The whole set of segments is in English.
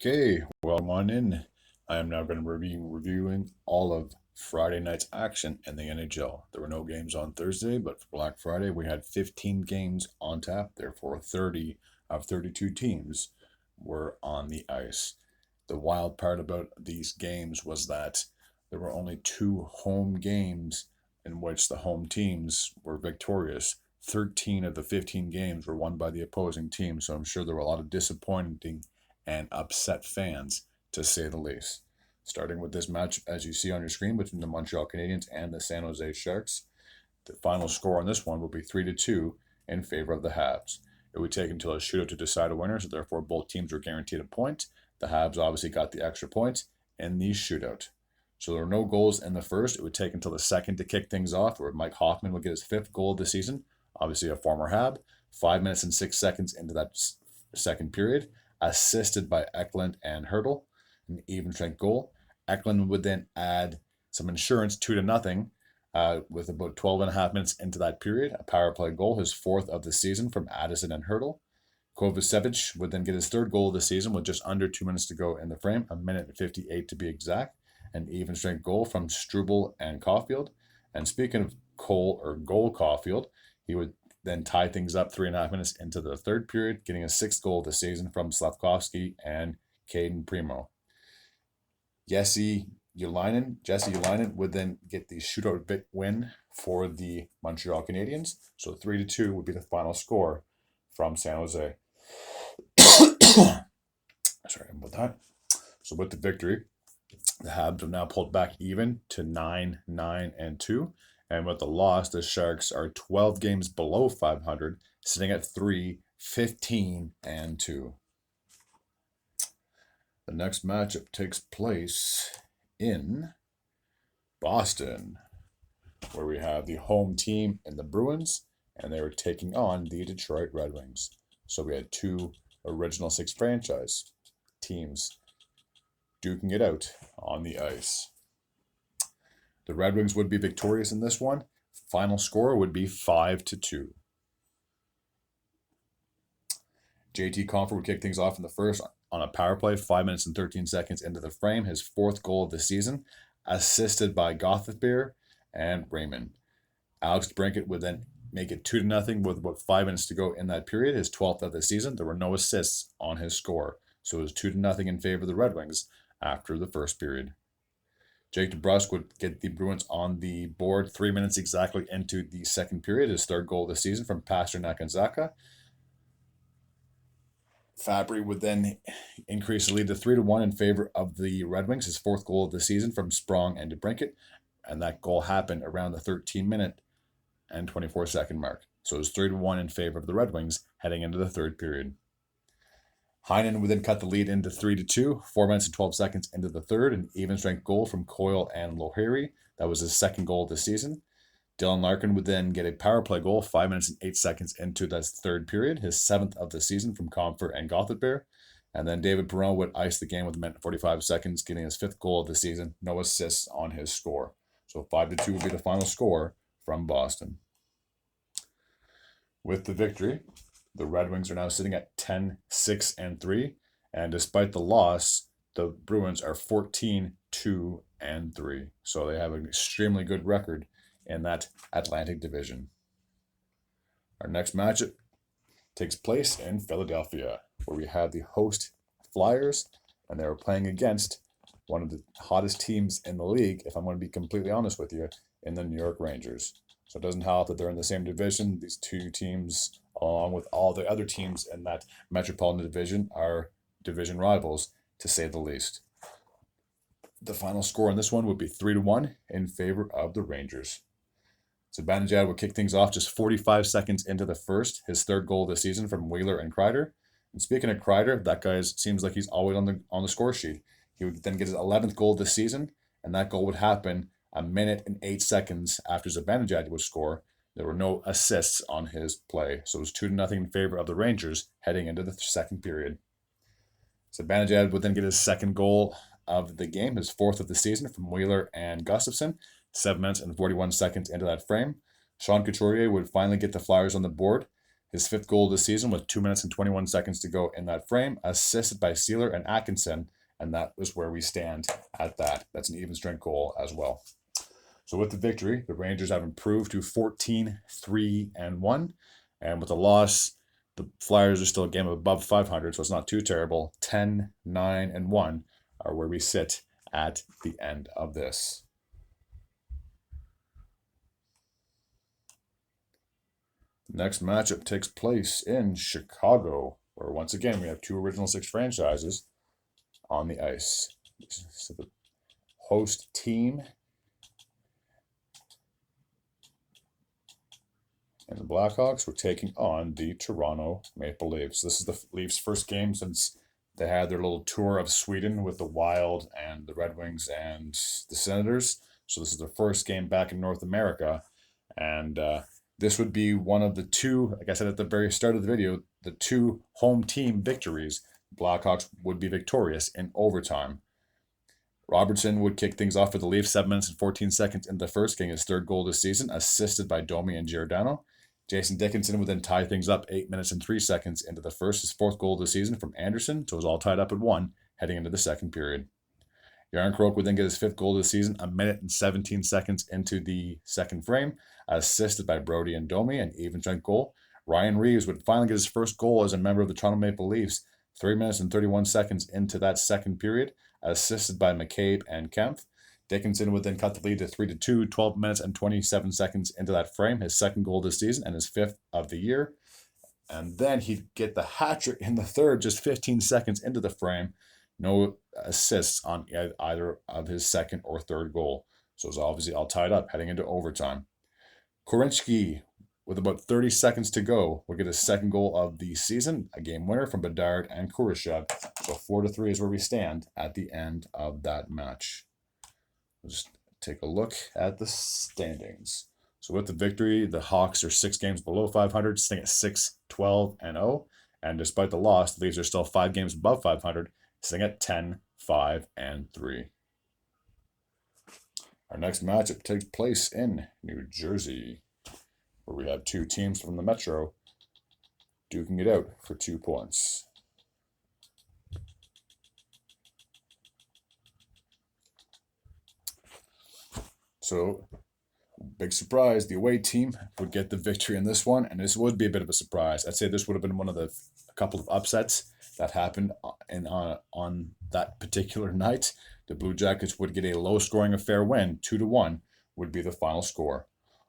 Okay, welcome on in. I am now going to be reviewing all of Friday night's action in the NHL. There were no games on Thursday, but for Black Friday, we had 15 games on tap. Therefore, 30 of 32 teams were on the ice. The wild part about these games was that there were only two home games in which the home teams were victorious. 13 of the 15 games were won by the opposing team, so I'm sure there were a lot of disappointing and upset fans, to say the least. Starting with this match, as you see on your screen, between the Montreal Canadiens and the San Jose Sharks, the final score on this one will be 3-2 in favor of the Habs. It would take until a shootout to decide a winner, so therefore both teams were guaranteed a point. The Habs obviously got the extra point in the shootout. So there were no goals in the first. It would take until the second to kick things off, where Mike Hoffman would get his fifth goal of the season, obviously a former Hab, 5 minutes and 6 seconds into that second period, assisted by Eklund and Hurdle, an even strength goal. Eklund would then add some insurance 2-0 with about 12 and a half minutes into that period. A power play goal, his fourth of the season from Addison and Hurdle. Kovacevic would then get his third goal of the season with just under 2 minutes to go in the frame, a minute and 58 to be exact. An even strength goal from Struble and Caulfield. And speaking of goal Caulfield, he would then tie things up 3.5 minutes into the third period, getting a sixth goal of the season from Slavkovsky and Caden Primo. Jesse Ulainen would then get the shootout win for the Montreal Canadiens. So 3-2 would be the final score from San Jose. Sorry about that. So with the victory, the Habs have now pulled back even to 9-9-2. And with the loss, the Sharks are 12 games below 500, sitting at 3-15-2. The next matchup takes place in Boston, where we have the home team in the Bruins, and they were taking on the Detroit Red Wings. So we had two original six franchise teams duking it out on the ice. The Red Wings would be victorious in this one. Final score would be 5-2. JT Compher would kick things off in the first on a power play, 5 minutes and 13 seconds into the frame, his fourth goal of the season, assisted by Gothenburg and Raymond. Alex Brinkett would then make it 2-0 with about 5 minutes to go in that period, his 12th of the season. There were no assists on his score, so it was 2-0 in favor of the Red Wings after the first period. Jake DeBrusk would get the Bruins on the board 3 minutes exactly into the second period, his third goal of the season from Pasternak and Zaka. Fabry would then increase the lead to 3-1 in favor of the Red Wings, his fourth goal of the season from Sprong and DeBrincat, and that goal happened around the 13-minute and 24-second mark. So it was 3-1 in favor of the Red Wings heading into the third period. Heinen would then cut the lead into 3-2, 4 minutes and 12 seconds into the third, an even strength goal from Coyle and Lohiri. That was his second goal of the season. Dylan Larkin would then get a power play goal 5 minutes and 8 seconds into that third period, his seventh of the season from Comfort and Gothenburg. And then David Perron would ice the game with a minute and 45 seconds, getting his fifth goal of the season, no assists on his score. So 5-2 would be the final score from Boston. With the victory, the Red Wings are now sitting at 10-6-3, and despite the loss, the Bruins are 14-2-3. So they have an extremely good record in that Atlantic Division. Our next matchup takes place in Philadelphia, where we have the host Flyers, and they were playing against one of the hottest teams in the league, if I'm going to be completely honest with you, in the New York Rangers. So it doesn't help that they're in the same division. These two teams, along with all the other teams in that Metropolitan Division, are division rivals, to say the least. The final score on this one would be 3-1 in favor of the Rangers. Zibanejad would kick things off just 45 seconds into the first, his third goal of the season from Wheeler and Kreider. And speaking of Kreider, that guy seems like he's always on the score sheet. He would then get his 11th goal of the season, and that goal would happen a minute and 8 seconds after Zibanejad would score. There were no assists on his play, so it was 2-0 in favor of the Rangers heading into the second period. Zibanejad would then get his second goal of the game, his fourth of the season from Wheeler and Gustafsson, 7 minutes and 41 seconds into that frame. Sean Couturier would finally get the Flyers on the board his 5th goal of the season with 2 minutes and 21 seconds to go in that frame, assisted by Sealer and Atkinson, and that was where we stand at that. That's an even strength goal as well. So with the victory, the Rangers have improved to 14-3-1, and with a loss, the Flyers are still a game above 500, so it's not too terrible. 10-9-1 are where we sit at the end of this. Next matchup takes place in Chicago, where once again we have 2 Original Six franchises on the ice. So the host team and the Blackhawks were taking on the Toronto Maple Leafs. This is the Leafs' first game since they had their little tour of Sweden with the Wild and the Red Wings and the Senators. So this is their first game back in North America, and this would be one of the 2, like I said at the very start of the video, the 2 home team victories. Blackhawks would be victorious in overtime. Robertson would kick things off for the Leafs 7 minutes and 14 seconds into the first, getting his 3rd goal this season, assisted by Domi and Giordano. Jason Dickinson would then tie things up 8 minutes and 3 seconds into the first, his 4th goal of the season from Anderson, so it was all tied up at 1 heading into the second period. Yarncroke would then get his 5th goal of the season 1 minute and 17 seconds into the second frame, assisted by Brody and Domi, an even strength goal. Ryan Reeves would finally get his first goal as a member of the Toronto Maple Leafs 3 minutes and 31 seconds into that second period, assisted by McCabe and Kempf. Dickinson would then cut the lead to 3-2, 12 minutes and 27 seconds into that frame, his 2nd goal this season and his 5th of the year. And then he'd get the hat trick in the third, just 15 seconds into the frame. No assists on either of his 2nd or 3rd goal. So it's obviously all tied up heading into overtime. Korinski, with about 30 seconds to go, will get his 2nd goal of the season, a game winner from Bedard and Kurashev. So 4-3 is where we stand at the end of that match. We'll just take a look at the standings. So with the victory, the Hawks are 6 games below 500, sitting at 6-12-0. And despite the loss, the Leafs are still 5 games above 500, sitting at 10-5-3. Our next matchup takes place in New Jersey, where we have 2 teams from the Metro duking it out for 2 points. So, big surprise, the away team would get the victory in this one, and this would be a bit of a surprise. I'd say this would have been one of a couple of upsets that happened on that particular night. The Blue Jackets would get a low-scoring affair win, 2-1 would be the final score.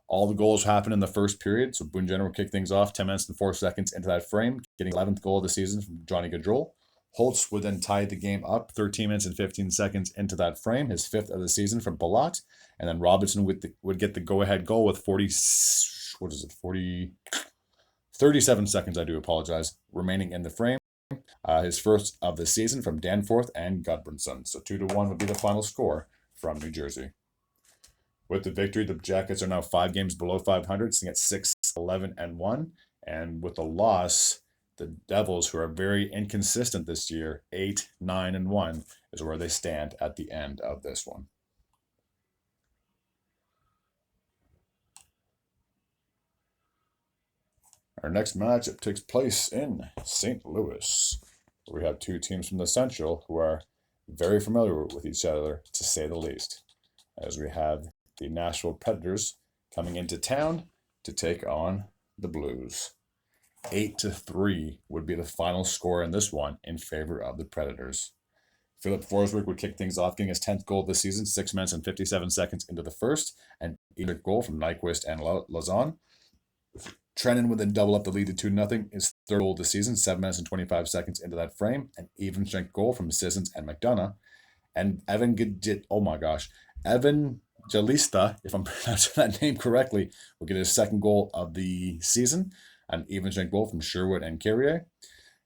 All the goals happened in the first period, so Boone Jenner would kick things off 10 minutes and 4 seconds into that frame, getting 11th goal of the season from Johnny Gaudreau. Holtz would then tie the game up 13 minutes and 15 seconds into that frame, his 5th of the season from Palat. And then Robinson would get the go-ahead goal with 37 seconds, I do apologize, remaining in the frame. His 1st of the season from Danforth and Gudbranson. So 2-1 would be the final score from New Jersey. With the victory, the Jackets are now 5 games below 500, sitting at 6-11-1. And with the loss, the Devils, who are very inconsistent this year, 8-9-1 is where they stand at the end of this one. Our next matchup takes place in St. Louis, where we have 2 teams from the Central who are very familiar with each other, to say the least, as we have the Nashville Predators coming into town to take on the Blues. 8-3 would be the final score in this one in favor of the Predators. Philip Forsberg would kick things off, getting his 10th goal of the season, 6 minutes and 57 seconds into the first, and either goal from Nyquist and Lazan. Trennan would then double up the lead to 2-0, his 3rd goal of the season, 7 minutes and 25 seconds into that frame, an even strength goal from Sissons and McDonough. And Evan Jalista, if I'm pronouncing that name correctly, will get his 2nd goal of the season, an even strength goal from Sherwood and Carrier.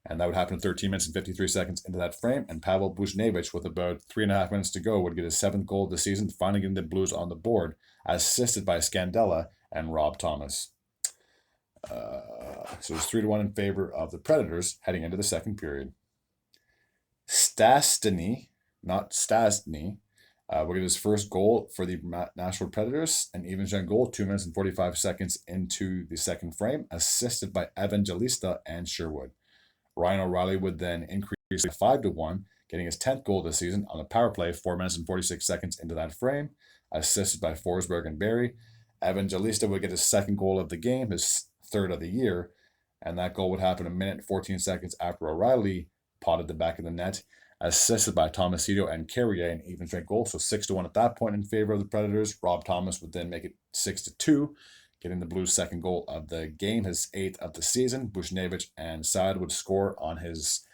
And that would happen 13 minutes and 53 seconds into that frame. And Pavel Buchnevich, with about 3.5 minutes to go, would get his 7th goal of the season, finally getting the Blues on the board, assisted by Scandella and Rob Thomas. So it's 3-1 in favor of the Predators heading into the second period. Stastny, not Stastny, We'll get his first goal for the Nashville Predators, an even strength goal, 2 minutes and 45 seconds into the second frame, assisted by Evangelista and Sherwood. Ryan O'Reilly would then increase to 5-1, getting his 10th goal this season on the power play, 4 minutes and 46 seconds into that frame, assisted by Forsberg and Barry. Evangelista would get his second goal of the game, his third of the year, and that goal would happen a minute and 14 seconds after O'Reilly potted the back of the net, assisted by Tomasito and Carrier, an even strength goal, so 6-1 at that point in favor of the Predators. Rob Thomas would then make it 6-2, getting the Blues' second goal of the game, his 8th of the season. Buchnevich and Saad would score on his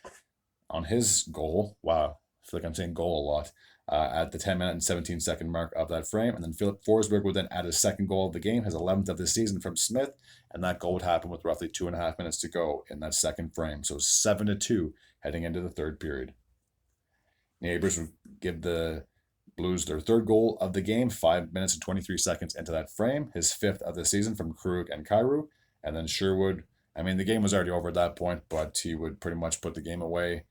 goal. Wow, I feel like I'm saying goal a lot. At the 10-minute and 17-second mark of that frame. And then Philip Forsberg would then add his second goal of the game, his 11th of the season from Smith, and that goal would happen with roughly 2.5 minutes to go in that second frame. So 7-2 heading into the third period. Neighbors would give the Blues their third goal of the game, 5 minutes and 23 seconds into that frame, his 5th of the season from Krug and Kyrou. And then Sherwood, I mean, the game was already over at that point, but he would pretty much put the game away,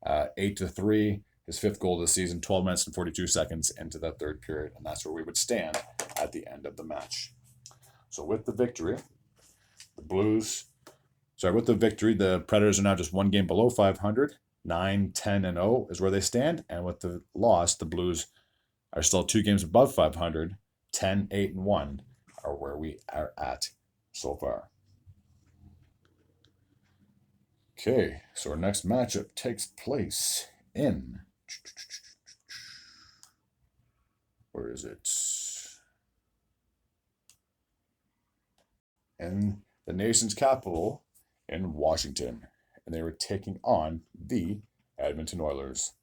8-3. His 5th goal of the season, 12 minutes and 42 seconds into that third period. And that's where we would stand at the end of the match. So with the victory, the Predators are now just one game below 500. 9-10-0 is where they stand. And with the loss, the Blues are still 2 games above 500. 10-8-1 are where we are at so far. Okay, so our next matchup takes place in... Where is it? In the nation's capital in Washington. And they were taking on the Edmonton Oilers.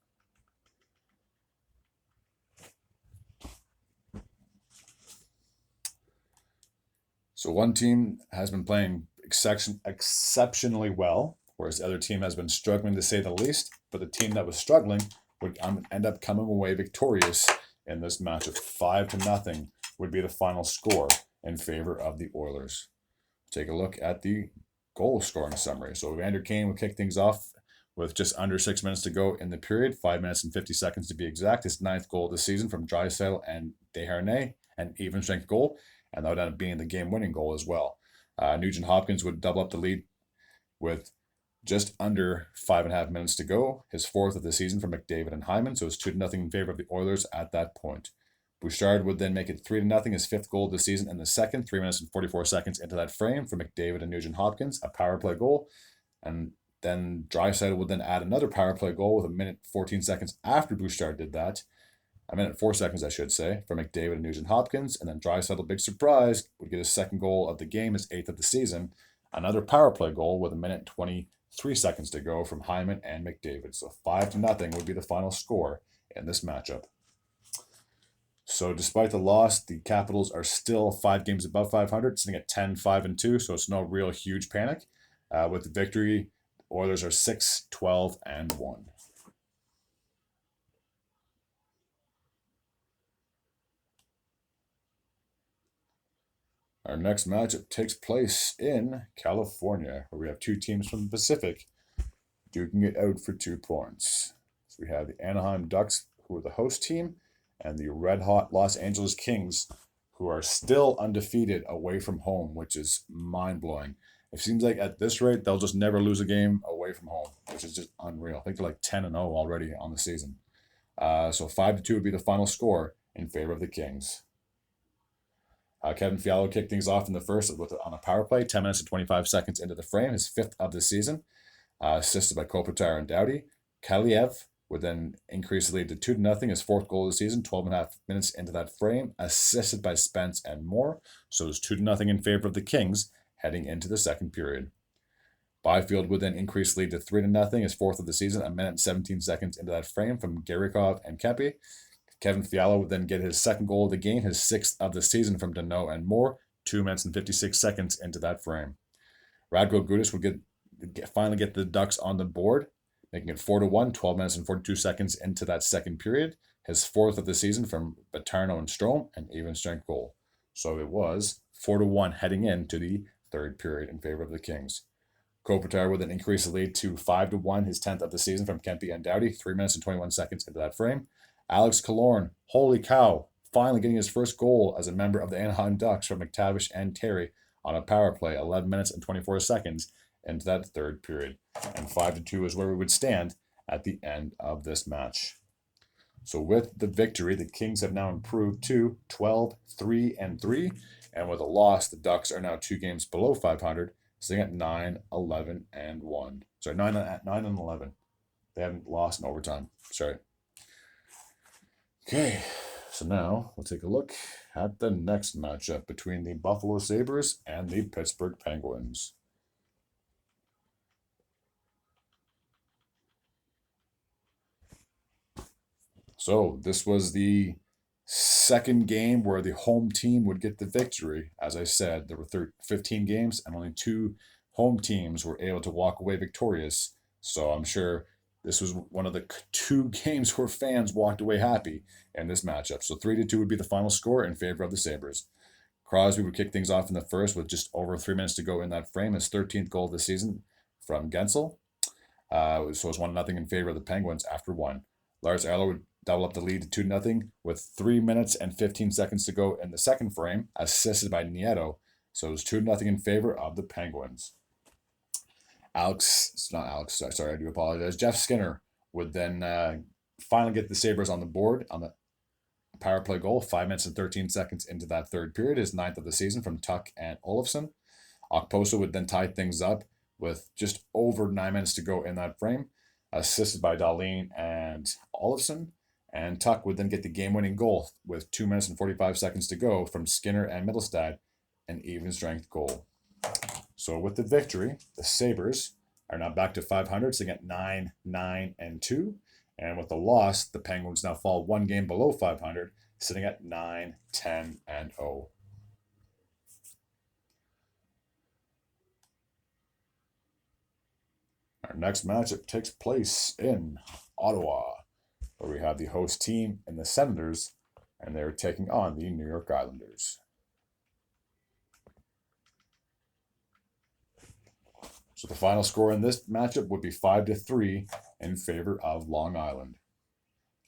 So one team has been playing exceptionally well, whereas the other team has been struggling to say the least. But the team that was struggling would end up coming away victorious in this matchup. 5-0 would be the final score in favor of the Oilers. Take a look at the goal scoring summary. So Evander Kane will kick things off with just under 6 minutes to go in the period, 5 minutes and 50 seconds to be exact. His 9th goal of the season from Draisaitl and Desharnais, an even strength goal, and that would end up being the game-winning goal as well. Nugent Hopkins would double up the lead with just under 5.5 minutes to go, his 4th of the season from McDavid and Hyman, so it's 2-0 in favor of the Oilers at that point. Bouchard would then make it 3-0, his 5th goal of the season, and the second, 3 minutes and 44 seconds into that frame for McDavid and Nugent Hopkins, a power play goal. And then Draisaitl would then add another power play goal with 1 minute 14 seconds after Bouchard did that. 1 minute 4 seconds, I should say, for McDavid and Nugent Hopkins. And then Draisaitl, big surprise, would get his second goal of the game, his 8th of the season. Another power play goal with 1 minute 23 seconds to go from Hyman and McDavid. So 5-0 would be the final score in this matchup. So despite the loss, the Capitals are still 5 games above 500, sitting at 10-5-2, so it's no real huge panic. With the victory, Oilers are 6-12-1. Our next matchup takes place in California, where we have 2 teams from the Pacific duking it out for 2 points. So we have the Anaheim Ducks, who are the host team, and the red-hot Los Angeles Kings, who are still undefeated away from home, which is mind-blowing. It seems like at this rate, they'll just never lose a game away from home, which is just unreal. I think they're like 10-0 already on the season. So 5-2 would be the final score in favor of the Kings. Kevin Fiala kicked things off in the first on a power play, 10 minutes and 25 seconds into the frame, his 5th of the season, assisted by Kopitar and Doughty. Kaliev would then increase the lead to 2-0, his 4th goal of the season, 12.5 minutes into that frame, assisted by Spence and Moore. So it's 2-0 in favor of the Kings heading into the second period. Byfield would then increase the lead to 3-0, his 4th of the season, 1 minute and 17 seconds into that frame from Garikov and Kempe. Kevin Fiala would then get his 2nd goal of the game, his 6th of the season from Danault and Moore, 2 minutes and 56 seconds into that frame. Radko Gudas would finally get the Ducks on the board, making it 4-1, 12 minutes and 42 seconds into that second period. His 4th of the season from Batarno and Strome, an even strength goal. So it was 4-1 heading into the third period in favor of the Kings. Kopitar would then increase the lead to 5-1, his 10th of the season from Kempe and Doughty, 3 minutes and 21 seconds into that frame, Alex Killorn, holy cow, finally getting his first goal as a member of the Anaheim Ducks from McTavish and Terry on a power play, 11 minutes and 24 seconds into that third period. And 5-2 is where we would stand at the end of this match. So with the victory, the Kings have now improved to 12-3-3, and with a loss, the Ducks are now 2 games below 500, sitting at 9-11-1. Sorry, 9-11. They haven't lost in overtime. Sorry. Okay, so now we'll take a look at the next matchup between the Buffalo Sabres and the Pittsburgh Penguins. So this was the second game where the home team would get the victory. As I said, there were 15 games and only 2 home teams were able to walk away victorious. So I'm sure this was one of the 2 games where fans walked away happy in this matchup. So 3-2 would be the final score in favor of the Sabres. Crosby would kick things off in the first with just over 3 minutes to go in that frame. His 13th goal of the season from Gensel. So it was 1-0 in favor of the Penguins after 1. Lars Eller would double up the lead to 2-0 with 3 minutes and 15 seconds to go in the second frame, assisted by Nieto. So it was 2-0 in favor of the Penguins. I do apologize. Jeff Skinner would then finally get the Sabres on the board on the power play goal, 5 minutes and 13 seconds into that third period, his 9th of the season from Tuch and Olofsson. Okposo would then tie things up with just over 9 minutes to go in that frame, assisted by Dahlin and Olofsson. And Tuch would then get the game-winning goal with 2 minutes and 45 seconds to go from Skinner and Mittelstadt, an even-strength goal. So with the victory, the Sabres are now back to 500, sitting at 9-9-2. And with the loss, the Penguins now fall 1 game below 500, sitting at 9-10-0. Our next matchup takes place in Ottawa, where we have the host team and the Senators, and they're taking on the New York Islanders. So the final score in this matchup would be 5-3 in favor of Long Island.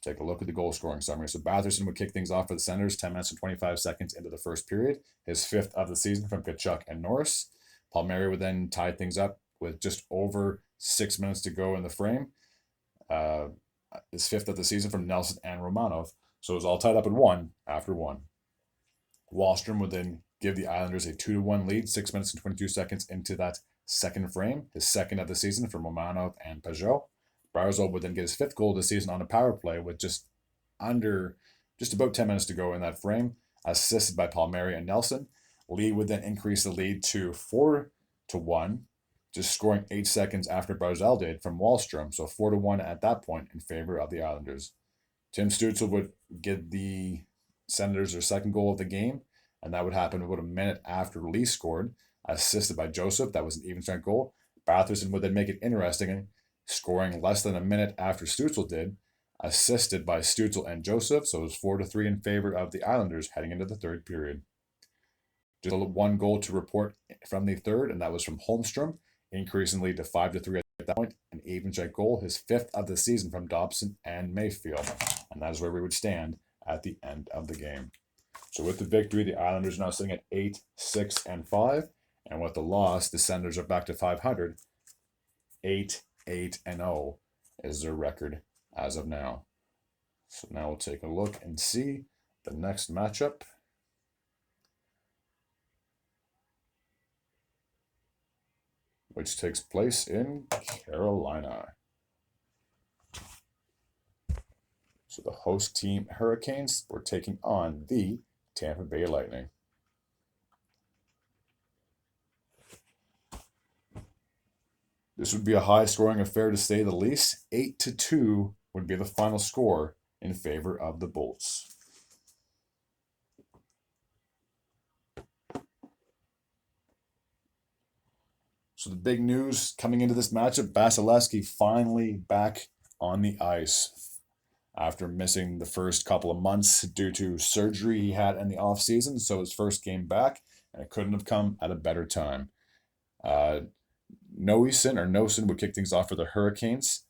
Take a look at the goal scoring summary. So Batherson would kick things off for the Senators 10 minutes and 25 seconds into the first period, his 5th of the season from Tkachuk and Norris. Palmieri would then tie things up with just over 6 minutes to go in the frame. His 5th of the season from Nelson and Romanov. So it was all tied up in 1 after 1. Wallstrom would then give the Islanders a 2-1 lead, 6 minutes and 22 seconds into that second frame, his 2nd of the season from Romanov and Peugeot. Barzal would then get his 5th goal of the season on a power play with just about 10 minutes to go in that frame, assisted by Palmieri and Nelson. Lee would then increase the lead to 4-1, just scoring 8 seconds after Barzal did from Wallstrom, so 4-1 at that point in favor of the Islanders. Tim Stützle would give the Senators their 2nd goal of the game, and that would happen about a minute after Lee scored, assisted by Joseph. That was an even-strength goal. Batherson would then make it interesting, scoring less than a minute after Stützle did, assisted by Stützle and Joseph, so it was 4-3 in favor of the Islanders heading into the third period. Just 1 goal to report from the third, and that was from Holmstrom, increasing the lead to 5-3 at that point. An even-strength goal, his 5th of the season from Dobson and Mayfield, and that is where we would stand at the end of the game. So with the victory, the Islanders are now sitting at 8-6-5, and with the loss, the Senators are back to 500. 8-8-0 is their record as of now. So now we'll take a look and see the next matchup. Which takes place in Carolina. So the host team Hurricanes were taking on the Tampa Bay Lightning. This would be a high-scoring affair to say the least. 8-2 would be the final score in favor of the Bolts. So the big news coming into this matchup, Vasilevsky finally back on the ice after missing the first couple of months due to surgery he had in the offseason. So his first game back, and it couldn't have come at a better time. Noesen would kick things off for the Hurricanes.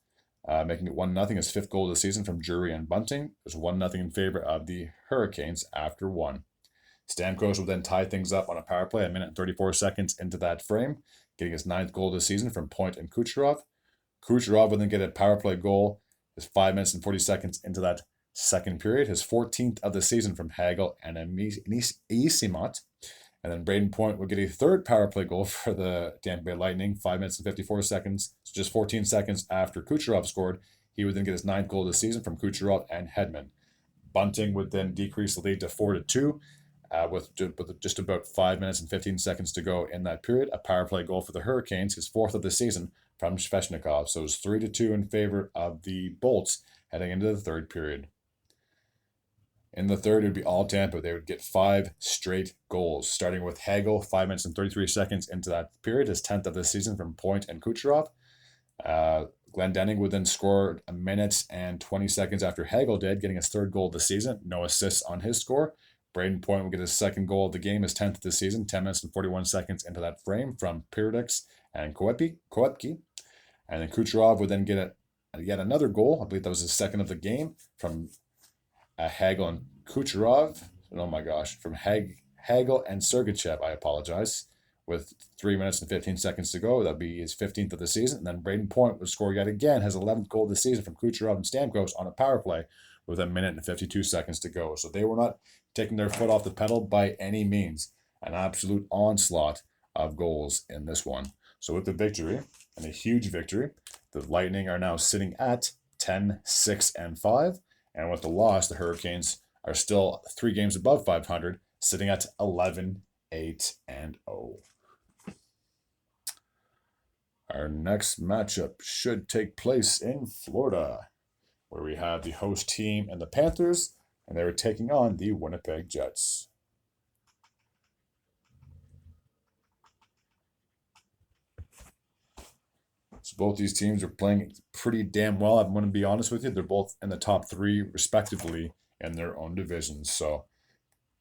making it 1-0. His fifth goal of the season from Drury and Bunting. It was 1-0 in favor of the Hurricanes after one. Stamkos would then tie things up on a power play a minute and 34 seconds into that frame, getting his ninth goal of the season from Point and Kucherov. Kucherov would then get a power play goal just 5 minutes and 40 seconds into that second period, his 14th of the season from Hagel and Isimot. And then Braden Point would get a third power play goal for the Tampa Bay Lightning, 5 minutes and 54 seconds. So just 14 seconds after Kucherov scored, he would then get his ninth goal of the season from Kucherov and Hedman. Bunting would then decrease the lead to 4-2. With just about 5 minutes and 15 seconds to go in that period, a power play goal for the Hurricanes, his fourth of the season from Svechnikov. So it was 3-2 in favor of the Bolts heading into the third period. In the third, it would be all Tampa. They would get 5 straight goals, starting with Hagel, 5 minutes and 33 seconds into that period, his 10th of the season from Point and Kucherov. Glendening would then score a minute and 20 seconds after Hagel did, getting his third goal of the season. No assists on his score. Braden Point would get his second goal of the game, his 10th of the season, 10 minutes and 41 seconds into that frame from Pirdix and Koepke. And then Kucherov would then get yet another goal. I believe that was his second of the game from Hagel and Kucherov. Oh my gosh, from Hagel and Sergachev, I apologize. With 3 minutes and 15 seconds to go, that'd be his 15th of the season. And then Braden Point would score yet again his 11th goal of the season from Kucherov and Stamkos on a power play with a minute and 52 seconds to go. So they were not taking their foot off the pedal by any means. An absolute onslaught of goals in this one. So with the victory, and a huge victory, the Lightning are now sitting at 10-6-5. And with the loss, the Hurricanes are still 3 games above 500, sitting at 11-8-0. Our next matchup should take place in Florida, where we have the host team and the Panthers, and they were taking on the Winnipeg Jets. So both these teams are playing pretty damn well. I'm going to be honest with you. They're both in the top 3, respectively, in their own divisions. So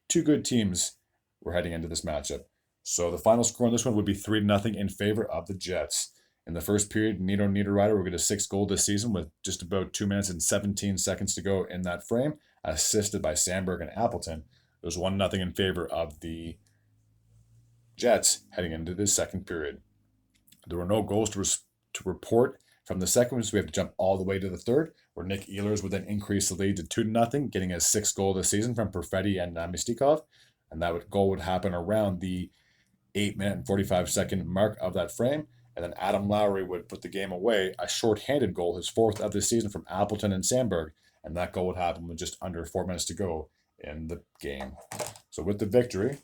2 good teams were heading into this matchup. So the final score on this one would be 3-0 in favor of the Jets. In the first period, Nino Niederreiter will get a 6th goal this season with just about 2 minutes and 17 seconds to go in that frame, assisted by Sandberg and Appleton. It was 1-0 in favor of the Jets heading into the second period. There were no goals to report from the second one, so we have to jump all the way to the third, where Nick Ehlers would then increase the lead to 2-0, getting his 6th goal of the season from Perfetti and Namestnikov. And that goal would happen around the 8-minute and 45-second mark of that frame. And then Adam Lowry would put the game away, a short-handed goal, his 4th of the season from Appleton and Sandberg. And that goal would happen with just under 4 minutes to go in the game. So with the victory,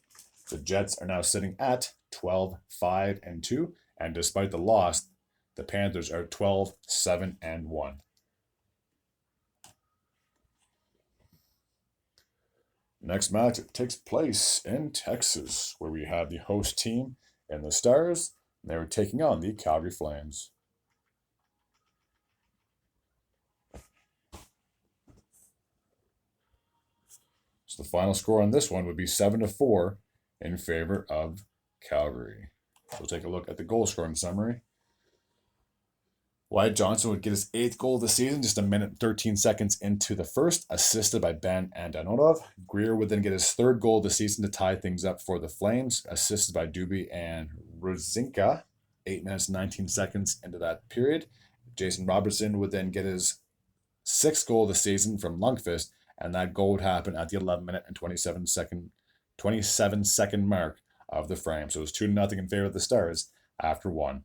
the Jets are now sitting at 12-5-2. And despite the loss, the Panthers are 12-7-1. Next match takes place in Texas, where we have the host team and the Stars. They were taking on the Calgary Flames. So the final score on this one would be 7-4 in favor of Calgary. So we'll take a look at the goal scoring summary. Wyatt Johnson would get his 8th goal of the season, just a minute and 13 seconds into the first, assisted by Ben and Danilov. Greer would then get his 3rd goal of the season to tie things up for the Flames, assisted by Dubé and Ruzinka, 8 minutes and 19 seconds into that period. Jason Robertson would then get his 6th goal of the season from Lundqvist, and that goal would happen at the 11-minute and 27-second mark of the frame. So it was 2-0 in favor of the Stars after one.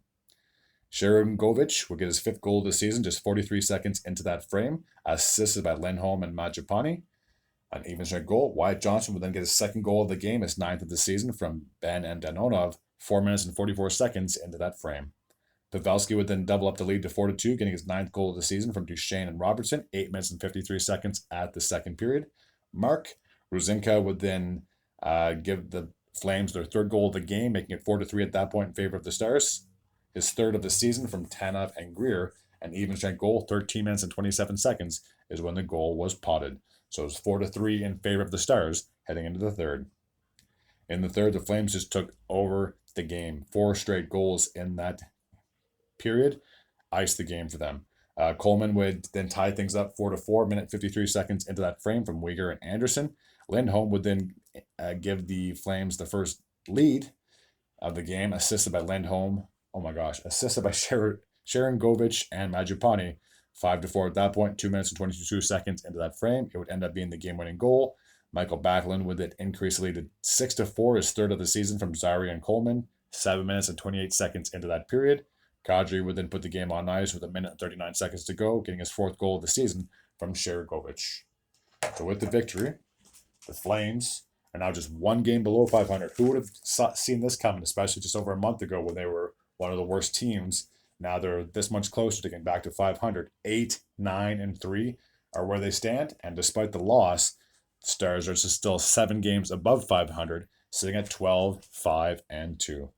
Sharon Govich will get his 5th goal of the season just 43 seconds into that frame, assisted by Lindholm and Majapani. An even strength goal. Wyatt Johnson would then get his 2nd goal of the game, his 9th of the season from Ben and Danonov, 4 minutes and 44 seconds into that frame. Pavelski would then double up the lead to 4-2, getting his 9th goal of the season from Duchesne and Robertson, 8 minutes and 53 seconds at the second period. Mark Ruzinka would then give the Flames their 3rd goal of the game, making it 4-3 at that point in favor of the Stars. His 3rd of the season from Tanev and Greer, an even strength goal, 13 minutes and 27 seconds is when the goal was potted. So it's 4-3 in favor of the Stars heading into the third. In the third, the Flames just took over the game. 4 straight goals in that period iced the game for them. Coleman would then tie things up 4-4, minute 53 seconds into that frame from Uyghur and Anderson. Lindholm would then give the Flames the first lead of the game, assisted by Lindholm. Oh my gosh, assisted by Sharon Govich and Majupani. 5-4 at that point, 2 minutes and 22 seconds into that frame. It would end up being the game-winning goal. Michael Backlund would then increase the lead to 6-4, his third of the season from Zary and Coleman. 7 minutes and 28 seconds into that period. Kadri would then put the game on ice with a minute and 39 seconds to go, getting his fourth goal of the season from Sharangovich. So with the victory, the Flames are now just one game below 500. Who would have seen this coming, especially just over a month ago when they were one of the worst teams? Now they're this much closer to getting back to 500. 8, 9, and 3 are where they stand, and despite the loss, the Stars are just still 7 games above 500, sitting at 12, 5, and 2.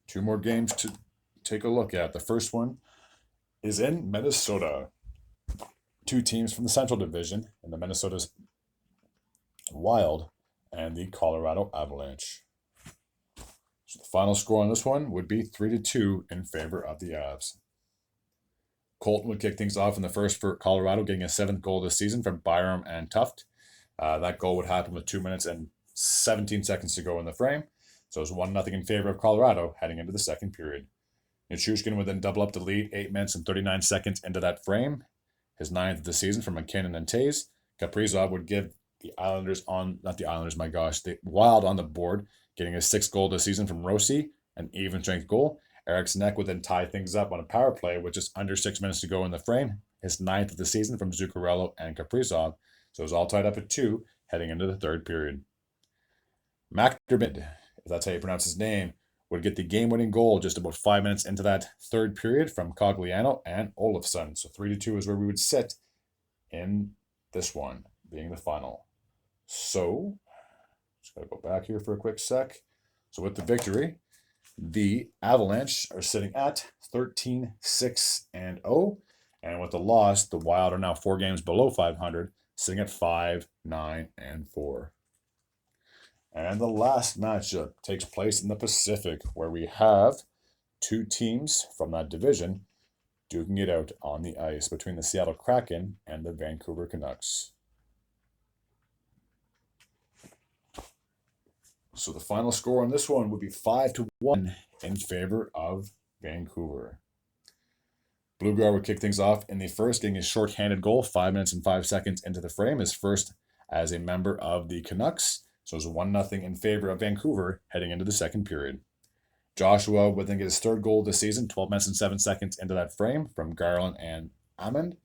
Two more games to take a look at. The first one is in Minnesota. Two teams from the Central Division, and the Minnesota Wild and the Colorado Avalanche. So the final score on this one would be 3-2 in favor of the Avs. Colton would kick things off in the first for Colorado, getting a 7th goal this season from Byram and Tuft. That goal would happen with 2 minutes and 17 seconds to go in the frame. So it was 1-0 in favor of Colorado heading into the second period. Nichushkin would then double up the lead 8 minutes and 39 seconds into that frame. His 9th of the season from McKinnon and Tays. Kaprizov would give the Wild on the board, getting his 6th goal this season from Rossi, an even strength goal. Eric's Neck would then tie things up on a power play with just under 6 minutes to go in the frame. His 9th of the season from Zuccarello and Kaprizov. So it was all tied up at 2 heading into the third period. McDermott, if that's how you pronounce his name, would get the game-winning goal just about 5 minutes into that third period from Cogliano and Olofsson. So 3-2 is where we would sit in this one, being the final. So, just got to go back here for a quick sec. So with the victory, the Avalanche are sitting at 13-6-0. And with the loss, the Wild are now 4 games below 500, sitting at 5-9-4. And the last matchup takes place in the Pacific, where we have 2 teams from that division duking it out on the ice between the Seattle Kraken and the Vancouver Canucks. So the final score on this one would be 5-1 in favor of Vancouver. Bluegar would kick things off in the first, getting his short-handed goal 5 minutes and 5 seconds into the frame, his first as a member of the Canucks. So it was 1-0 in favor of Vancouver heading into the second period. Joshua would then get his 3rd goal this season, 12 minutes and 7 seconds into that frame from Garland and Ammon.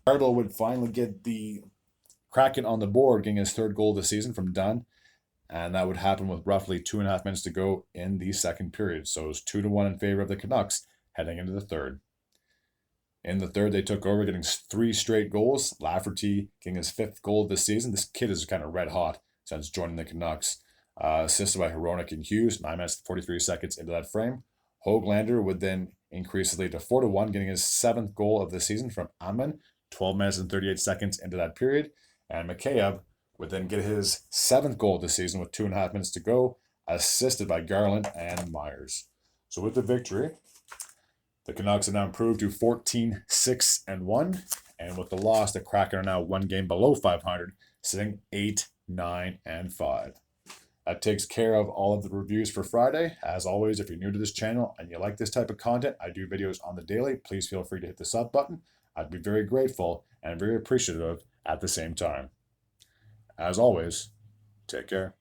Gardel would finally get the Kraken on the board, getting his 3rd goal this season from Dunn. And that would happen with roughly 2.5 minutes to go in the second period. So it was 2-1 in favor of the Canucks heading into the third. In the third, they took over, getting 3 straight goals. Lafferty getting his 5th goal this season. This kid is kind of red hot since joining the Canucks. Assisted by Hronek and Hughes, 9 minutes and 43 seconds into that frame. Hoglander would then increase the lead to 4-1, getting his 7th goal of the season from Ammon, 12 minutes and 38 seconds into that period. And Mikheyev would then get his 7th goal of the season with 2.5 minutes to go, assisted by Garland and Myers. So with the victory, the Canucks have now improved to 14-6-1, and with the loss, the Kraken are now 1 game below 500, sitting 8-9-5. That takes care of all of the reviews for Friday. As always, if you're new to this channel and you like this type of content, I do videos on the daily. Please feel free to hit the sub button. I'd be very grateful and very appreciative at the same time. As always, take care.